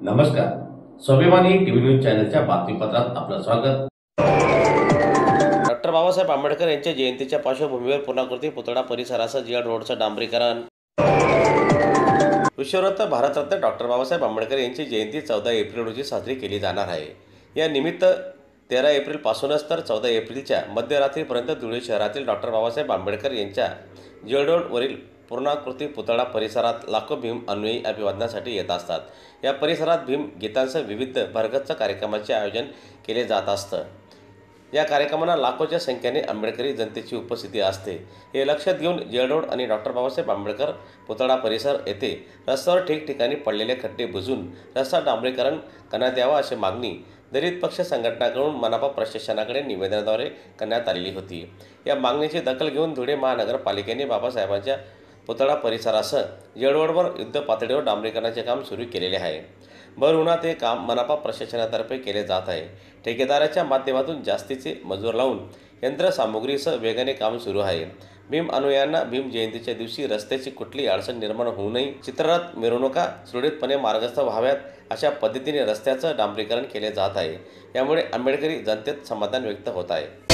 नमस्कार. स्वाभिमानी TV news चॅनलच्या बातमीपत्रात आपलं स्वागत. डॉक्टर बाबासाहेब आंबेडकर यांच्या जयंतीच्या पार्श्वभूमीवर पूर्णाकृती पुतळा परिसरासह जीआर रोडचं डांबरीकरण. विश्वरत्न भारतरत्न डॉक्टर बाबासाहेब आंबेडकर यांची जयंती 14 एप्रिल रोजी साजरी केली जाणार आहे. या निमित्त 13 एप्रिलपासूनच तर 14 एप्रिलच्या मध्यरात्रीपर्यंत धुळे शहरातील डॉक्टर बाबासाहेब आंबेडकर यांच्या जीआर रोडवरील पूर्णाकृती पुतळा परिसरात लाखो भीम अन्वयी अभिवादनासाठी येत असतात. या परिसरात भीम गीतांसह विविध भरगच्च कार्यक्रमाचे आयोजन केले जात असतं. या कार्यक्रमांना लाखोच्या संख्येने आंबेडकरी जनतेची उपस्थिती असते. हे लक्षात घेऊन जीआर रोड आणि डॉक्टर बाबासाहेब आंबेडकर पुतळा परिसर येथे रस्त्यावर ठिकठिकाणी पडलेले खड्डे बुजवून रस्ता डांबरीकरण करण्यात यावा अशी मागणी दलित पक्ष संघटनाकडून मनपा प्रशासनाकडे निवेदनाद्वारे करण्यात आलेली होती. या मागणीची दखल घेऊन धुळे महानगरपालिकेने बाबासाहेबांच्या पुतळा परिसरासह जीआर रोडवर युद्ध पातळीवर डांबरीकरणाचे काम सुरू केलेले आहे. भर उन्हात हे काम मनपा प्रशासनातर्फे केले जात आहे. ठेकेदाराच्या माध्यमातून जास्तीचे मजूर लावून यंत्रसामुग्रीसह वेगाने काम सुरू आहे. भीम अनुयायांना भीम जयंतीच्या दिवशी रस्त्याची कुठलीही अडचण निर्माण होऊ नये, चित्ररथ मिरवणुका सुरळीतपणे मार्गस्थ व्हाव्यात अशा पद्धतीने रस्त्याचं डांबरीकरण केले जात आहे. यामुळे आंबेडकरी जनतेत समाधान व्यक्त होत आहे.